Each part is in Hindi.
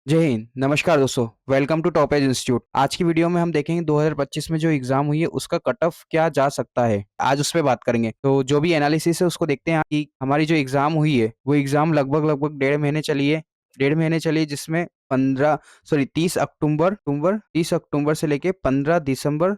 जय हिंद। नमस्कार दोस्तों, welcome to top edge institute. आज की वीडियो में हम देखेंगे 2025 में जो एग्जाम हुई है उसका कट ऑफ क्या जा सकता है। आज उस पे बात करेंगे। तो जो भी एनालिसिस है उसको देखते हैं कि हमारी जो एग्जाम हुई है वो एग्जाम लगभग लगभग 1.5 महीने चली है। 1.5 महीने चली है, जिसमें 30 अक्टूबर से लेके 15 दिसंबर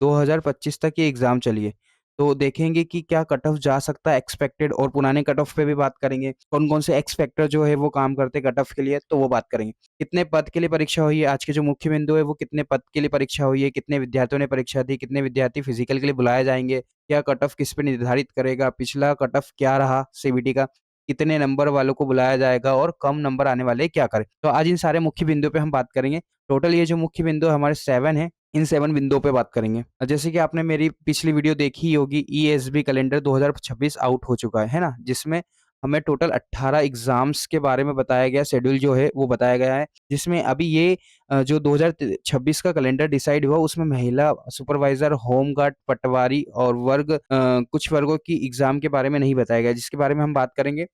2025 तक ये एग्जाम चली है। तो देखेंगे कि क्या कट ऑफ जा सकता है एक्सपेक्टेड, और पुराने कट ऑफ पे भी बात करेंगे। कौन कौन से एक्स फैक्टर जो है वो काम करते हैं कट ऑफ के लिए, तो वो बात करेंगे। कितने पद के लिए परीक्षा हुई है, आज के जो मुख्य बिंदु है वो कितने पद के लिए परीक्षा हुई है, कितने विद्यार्थियों ने परीक्षा दी, कितने विद्यार्थी फिजिकल के लिए बुलाए जाएंगे, क्या कट ऑफ किस पे निर्धारित करेगा, पिछला कट ऑफ क्या रहा सीबीटी का, कितने नंबर वालों को बुलाया जाएगा और कम नंबर आने वाले क्या करें। तो आज इन सारे मुख्य बिंदुओं पे हम बात करेंगे। टोटल ये जो मुख्य बिंदु हमारे 7 है, इन 7 बिंदुओं पे बात करेंगे। जैसे कि आपने मेरी पिछली वीडियो देखी ही होगी, ईएसबी कैलेंडर 2026 आउट हो चुका है ना? जिसमें हमें टोटल 18 एग्जाम्स के बारे में बताया गया, शेड्यूल जो है वो बताया गया है। जिसमें अभी ये जो 2026 का कैलेंडर डिसाइड हुआ उसमें महिला सुपरवाइजर, होमगार्ड, पटवारी और कुछ वर्गों की एग्जाम के बारे में नहीं बताया गया, जिसके बारे में हम बात करेंगे।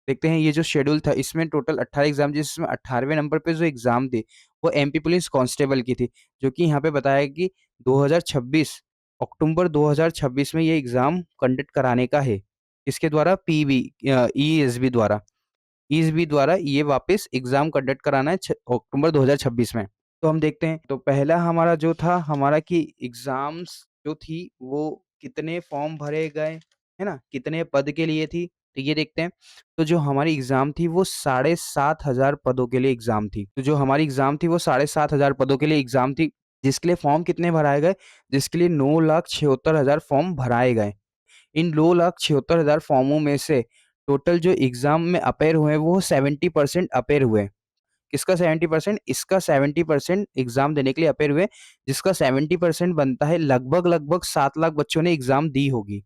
देखते हैं ये जो शेड्यूल था, इसमें टोटल 18 एग्जाम, जिसमें 18वें नंबर पे जो एग्जाम थी वो एमपी पुलिस कांस्टेबल की थी। जो कि यहाँ पे बताया कि 2026 अक्टूबर 2026 में ये एग्जाम कंडक्ट कराने का है। इसके द्वारा ईएसबी द्वारा ये वापस एग्जाम कंडक्ट कराना है अक्टूबर 2026 में। तो हम देखते हैं, तो पहला हमारा जो था हमारा कि एग्जाम्स जो थी वो कितने फॉर्म भरे गए, है ना, कितने पद के लिए थी, तो ये देखते हैं। तो जो हमारी एग्जाम थी वो 7,500 पदों के लिए एग्जाम थी। तो जो हमारी एग्जाम थी वो 7,500 पदों के लिए एग्जाम थी, जिसके लिए फॉर्म कितने भराए गए, जिसके लिए 9,76,000 फॉर्म भराए गए। इन 2,76,000 फॉर्मों में से टोटल जो एग्जाम में अपेयर हुए हैं वो 70% अपेयर हुए। किसका 70%? इसका 70% एग्जाम देने के लिए अपेयर हुए, जिसका 70% बनता है लगभग लगभग 7 लाख बच्चों ने एग्जाम दी होगी।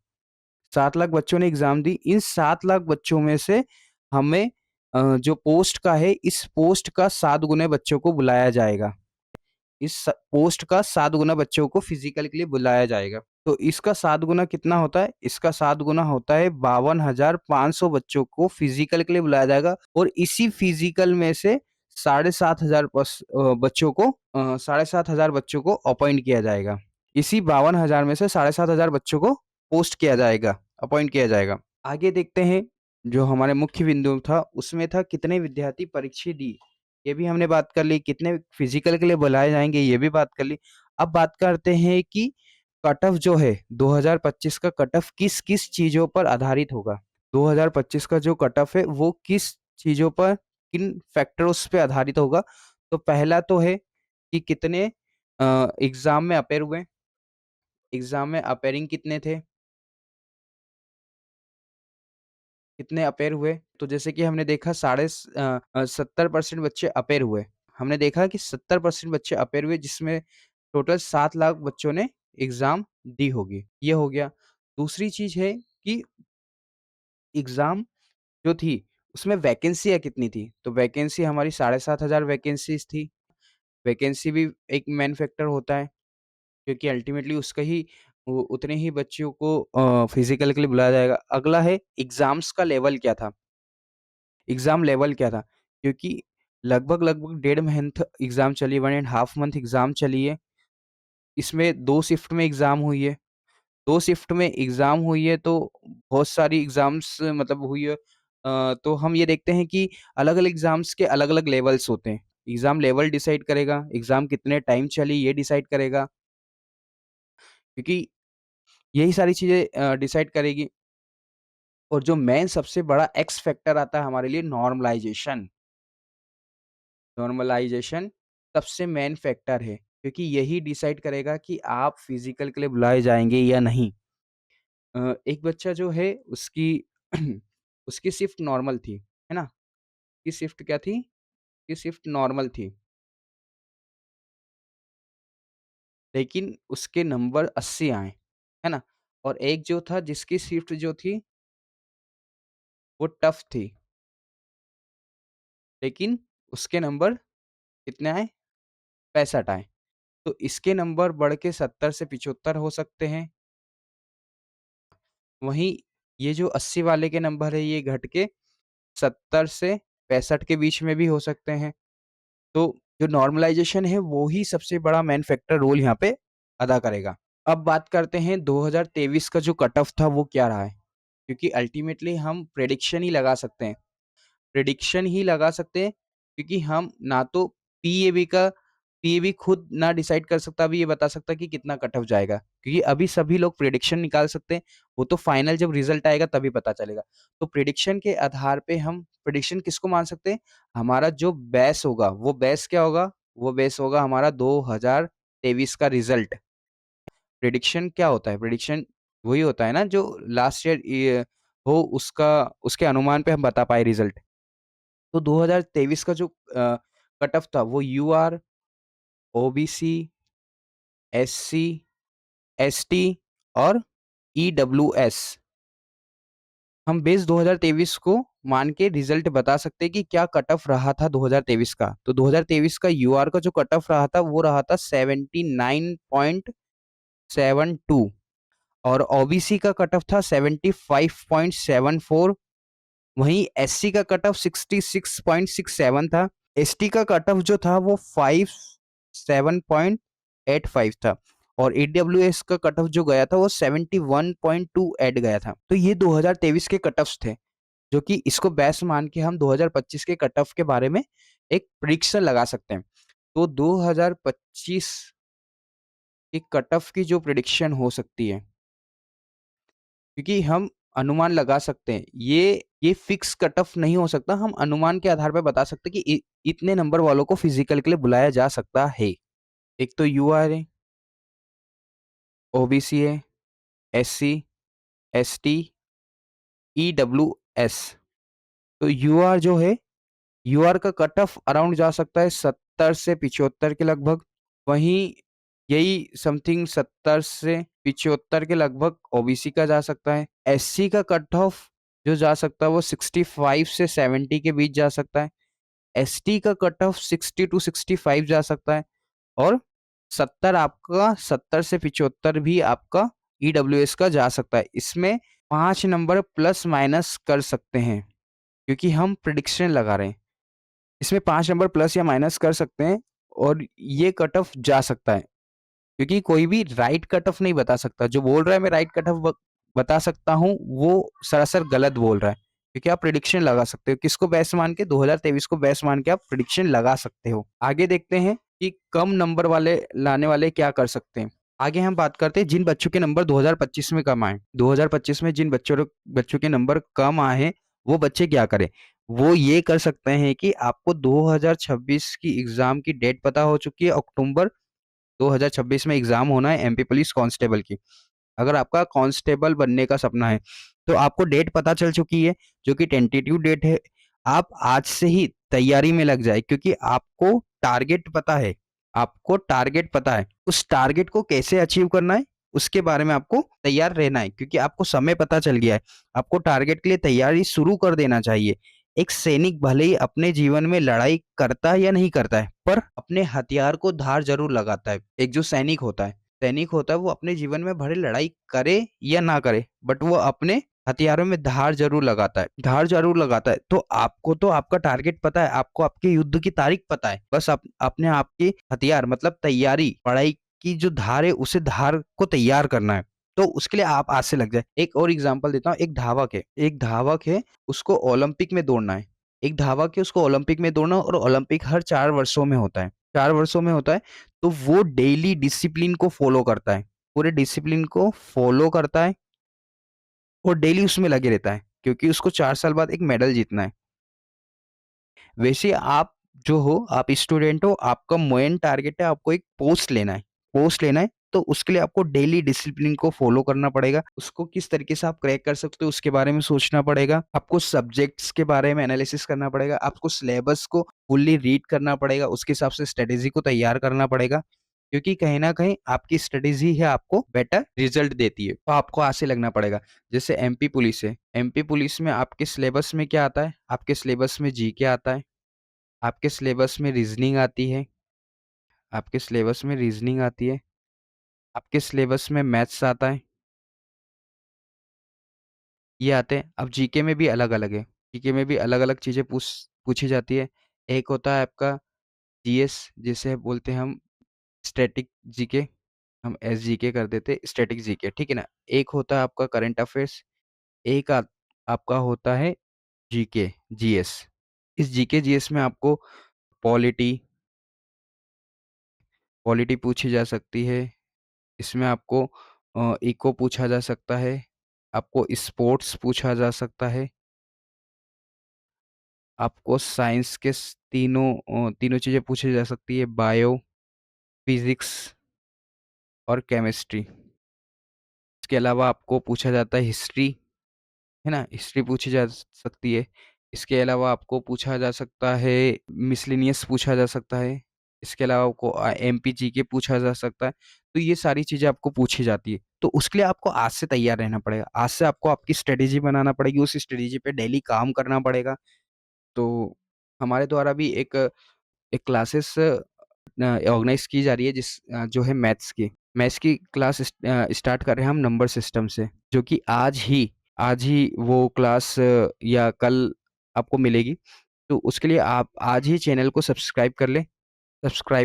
7 लाख बच्चों ने एग्जाम दी। इन 7 लाख बच्चों में से हमें जो पोस्ट का है, इस पोस्ट का 7 गुने बच्चों को बुलाया जाएगा। पोस्ट का 7 गुना बच्चों को फिजिकल के लिए बुलाया जाएगा। तो इसका 7 गुना कितना होता है? इसका 7 गुना होता है 52,500 बच्चों को फिजिकल के लिए बुलाया जाएगा, और इसी फिजिकल में से 7,500 बच्चों को 7,500 बच्चों को अपॉइंट किया जाएगा। इसी 52,000 में से 7,500 बच्चों को पोस्ट किया जाएगा, अपॉइंट किया जाएगा। आगे देखते हैं, जो हमारे मुख्य बिंदु था उसमें था कितने विद्यार्थी परीक्षा दी, ये भी हमने बात कर ली। कितने फिजिकल के लिए बुलाए जाएंगे, ये भी बात कर ली। अब बात करते हैं कि कट ऑफ जो है 2025 का कट ऑफ किस किस चीजों पर आधारित होगा। 2025 का जो कट ऑफ है वो किस चीजों पर, किन फैक्टर्स पे आधारित होगा। तो पहला तो है कि कितने एग्जाम में अपेयर हुए, एग्जाम में अपेयरिंग कितने थे, कितने अपेयर हुए। तो जैसे कि हमने देखा 70% बच्चे अपेयर हुए। हमने देखा कि 70% बच्चे अपेयर हुए, जिसमें टोटल 7 लाख बच्चों ने एग्जाम दी होगी। ये हो गया। दूसरी चीज है कि एग्जाम जो थी उसमें वैकेंसियाँ कितनी थी। तो वैकेंसी हमारी 7,500 वैकेंसीज थी। वैकेंसी भी एक मेन फैक्टर होता है, क्योंकि अल्टीमेटली उसका ही उतने ही बच्चों को फिजिकल के लिए बुलाया जाएगा। अगला है एग्जाम्स का लेवल क्या था, एग्जाम लेवल क्या था। क्योंकि लगभग लगभग 1.5 मंथ एग्जाम चली, 1.5 मंथ एग्जाम चली है। इसमें 2 शिफ्ट में एग्जाम हुई है। 2 शिफ्ट में एग्जाम हुई है, तो बहुत सारी एग्जाम्स मतलब हुई है। तो हम ये देखते हैं कि अलग-अलग एग्जाम्स के अलग-अलग लेवल्स होते हैं। एग्जाम लेवल डिसाइड करेगा, एग्जाम कितने टाइम चली ये डिसाइड करेगा, क्योंकि यही सारी चीज़ें डिसाइड करेगी। और जो मेन सबसे बड़ा एक्स फैक्टर आता है हमारे लिए, नॉर्मलाइजेशन। नॉर्मलाइजेशन सबसे मेन फैक्टर है, क्योंकि यही डिसाइड करेगा कि आप फिजिकल के लिए बुलाए जाएँगे या नहीं। एक बच्चा जो है उसकी उसकी शिफ्ट नॉर्मल थी, है ना? उसकी शिफ्ट क्या थी? उसकी शिफ्ट नॉर्मल थी, लेकिन उसके नंबर 80 आए, है ना? और एक जो था जिसकी शिफ्ट जो थी वो टफ थी, लेकिन उसके नंबर कितने आए? 65 आए। तो इसके नंबर बढ़ के 70 से 75 हो सकते हैं। वहीं ये जो 80 वाले के नंबर है ये घट के 70 से 65 के बीच में भी हो सकते हैं। तो जो नॉर्मलाइजेशन है वो ही सबसे बड़ा मेन फैक्टर रोल यहाँ पे अदा करेगा। अब बात करते हैं 2023 का जो कट ऑफ था वो क्या रहा है, क्योंकि अल्टीमेटली हम प्रेडिक्शन ही लगा सकते हैं, प्रेडिक्शन ही लगा सकते हैं, क्योंकि हम ना तो पीएबी का पीएबी खुद ना डिसाइड कर सकता, अभी ये बता सकता कि कितना कट ऑफ जाएगा, क्योंकि अभी सभी लोग प्रेडिक्शन निकाल सकते हैं, वो तो फाइनल जब रिजल्ट आएगा तभी पता चलेगा। तो प्रेडिक्शन के आधार पे हम प्रेडिक्शन किसको मान सकते हैं, हमारा जो बेस होगा वो बेस क्या होगा, वो बेस होगा हमारा 2023 का रिजल्ट। प्रेडिक्शन क्या होता है, प्रेडिक्शन वही होता है ना जो लास्ट ईयर हो उसका, उसके अनुमान पे हम बता पाए रिजल्ट। तो 2023 का जो कट ऑफ था वो यूआर, ओबीसी, एससी, एसटी और ईडब्ल्यूएस, हम बेस 2023 को मान के रिजल्ट बता सकते हैं कि क्या कट ऑफ रहा था 2023 का। तो 2023 का यूआर का जो कट ऑफ रहा था वो रहा था 79.72 और ओबीसी का कट ऑफ था 75.74, वहीं एससी का कट ऑफ 66.67 था, एसटी का कट ऑफ जो था वो 57.85 था और ईडब्ल्यूएस का कट ऑफ जो गया था वो 71.28 गया था। तो ये 2023 के कट ऑफ्स थे, जो कि इसको बेस मान के हम 2025 के कट ऑफ के बारे में एक प्रिडिक्शन लगा सकते हैं। तो 2025 के कट ऑफ की जो प्रिडिक्शन हो सकती है, क्योंकि हम अनुमान लगा सकते हैं, ये फिक्स कट ऑफ नहीं हो सकता, हम अनुमान के आधार पर बता सकते हैं कि इतने नंबर वालों को फिजिकल के लिए बुलाया जा सकता है। एक तो यूआर है, ओबीसी है, एससी, एसटी, ईडब्ल्यूएस। तो यूआर जो है, यूआर का कट ऑफ अराउंड जा सकता है 70 से 75 के लगभग, वहीं यही समथिंग 70 से 75 के लगभग ओबीसी का जा सकता है। एससी का कट ऑफ जो जा सकता है वो 65 से 70 के बीच जा सकता है। एसटी का कट ऑफ 60 टू 65 जा सकता है और 70 से 75 भी आपका ईडब्ल्यूएस का जा सकता है। इसमें 5 नंबर प्लस माइनस कर सकते हैं, क्योंकि हम प्रिडिक्शन लगा रहे हैं। इसमें 5 नंबर प्लस या माइनस कर सकते हैं और ये कट ऑफ जा सकता है, क्योंकि कोई भी राइट कट ऑफ नहीं बता सकता। जो बोल रहा है मैं राइट कट ऑफ बता सकता हूँ वो सरासर गलत बोल रहा है, क्योंकि आप प्रिडिक्शन लगा सकते हो। किसको बेस मान के, 2023 को बेस मान के आप प्रिडिक्शन लगा सकते हो। आगे देखते हैं कि कम नंबर वाले लाने वाले क्या कर सकते हैं। आगे हम बात करते हैं जिन बच्चों के नंबर 2025 में कम आए, 2025 में जिन बच्चों के नंबर कम आए हैं वो बच्चे क्या करें। वो ये कर सकते हैं कि आपको 2026 की एग्जाम की डेट पता हो चुकी है, अक्टूबर 2026 में एग्जाम होना है एमपी पुलिस कांस्टेबल की। अगर आपका कांस्टेबल बनने का सपना है तो आपको डेट पता चल चुकी है, जो कि टेंटेटिव डेट है। आप आज से ही तैयारी में लग जाए, क्योंकि आपको टारगेट पता है, आपको टारगेट पता है, उस टारगेट को कैसे अचीव करना है उसके बारे में आपको तैयार रहना है, क्योंकि आपको समय पता चल गया है। आपको टारगेट के लिए तैयारी शुरू कर देना चाहिए। एक सैनिक भले ही अपने जीवन में लड़ाई करता है या नहीं करता है, पर अपने हथियार को धार जरूर लगाता है। एक जो सैनिक होता है वो अपने जीवन में भले लड़ाई करे या ना करे, बट वो अपने हथियारों में धार जरूर लगाता है, धार जरूर लगाता है। तो आपको तो आपका टारगेट पता है, आपको आपके युद्ध की तारीख पता है, बस अपने आपके हथियार मतलब तैयारी, पढ़ाई की जो धार है उसे धार को तैयार करना है। तो उसके लिए आप आज से लग जाए। एक और एग्जांपल देता हूँ, एक धावक है, उसको ओलंपिक में दौड़ना है। एक धावक है, उसको ओलंपिक में दौड़ना, और ओलंपिक हर 4 वर्षों में होता है, 4 वर्षों में होता है। तो वो डेली डिसिप्लिन को फॉलो करता है, पूरे डिसिप्लिन को फॉलो करता है और डेली उसमें लगे रहता है, क्योंकि उसको 4 साल बाद एक मेडल जीतना है। वैसे आप जो हो, आप स्टूडेंट हो, आपका मेन टारगेट है आपको एक पोस्ट लेना है, पोस्ट लेना है। तो उसके लिए आपको डेली डिसिप्लिन को फॉलो करना पड़ेगा। उसको किस तरीके से आप क्रैक कर सकते हो उसके बारे में सोचना पड़ेगा। आपको सब्जेक्ट्स के बारे में एनालिसिस करना पड़ेगा, आपको सिलेबस को फुल्ली रीड करना पड़ेगा, उसके हिसाब से स्ट्रेटेजी को तैयार करना पड़ेगा, क्योंकि कहीं ना कहीं आपकी स्ट्रेटेजी है आपको बेटर रिजल्ट देती है। तो आपको आज से लगना पड़ेगा। जैसे एमपी पुलिस है, एमपी पुलिस में आपके सिलेबस में क्या आता है, आपके सिलेबस में जीके आता है, आपके सिलेबस में रीजनिंग आती है, आपके सिलेबस में रीजनिंग आती है, आपके सिलेबस में मैथ्स आता है, ये आते हैं। अब जीके में भी अलग अलग है, जीके में भी अलग अलग चीजें पूछी जाती है। एक होता है आपका जीएस जिसे बोलते हैं हम स्टैटिक जीके, हम एसजीके कर देते, स्टैटिक जीके, ठीक है ना। एक होता है आपका करंट अफेयर्स, एक आपका होता है जीके जीएस। इस जीके जीएस में आपको पॉलिटी पॉलिटी पूछी जा सकती है। इसमें आपको इको पूछा जा सकता है, आपको स्पोर्ट्स पूछा जा सकता है, आपको साइंस के तीनों चीज़ें पूछी जा सकती है, बायो, फिजिक्स और केमिस्ट्री। इसके अलावा आपको पूछा जाता है हिस्ट्री, है ना, हिस्ट्री पूछी जा सकती है। इसके अलावा आपको पूछा जा सकता है मिसलेनियस पूछा जा सकता है। इसके अलावा आपको एमपी के पूछा जा सकता है। तो ये सारी चीज़ें आपको पूछी जाती है। तो उसके लिए आपको आज से तैयार रहना पड़ेगा। आज से आपको आपकी स्ट्रेटेजी बनाना पड़ेगी, उस स्ट्रेटेजी पे डेली काम करना पड़ेगा। तो हमारे द्वारा भी एक क्लासेस ऑर्गेनाइज़ की जा रही है जो है मैथ्स की। मैथ्स की क्लास स्टार्ट कर रहे हैं हम नंबर सिस्टम से, जो कि आज ही वो क्लास या कल आपको मिलेगी। तो उसके लिए आप आज ही चैनल को सब्सक्राइब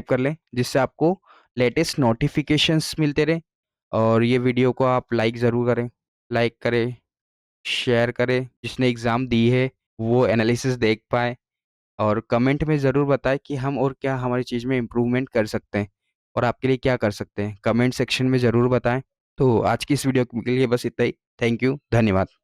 कर लें जिससे आपको लेटेस्ट नोटिफिकेशंस मिलते रहें। और ये वीडियो को आप लाइक करें, शेयर करें, जिसने एग्ज़ाम दी है वो एनालिसिस देख पाए। और कमेंट में ज़रूर बताएं कि हम और क्या हमारी चीज़ में इम्प्रूवमेंट कर सकते हैं और आपके लिए क्या कर सकते हैं। कमेंट सेक्शन में ज़रूर बताएं। तो आज की इस वीडियो के लिए बस इतना ही। थैंक यू, धन्यवाद।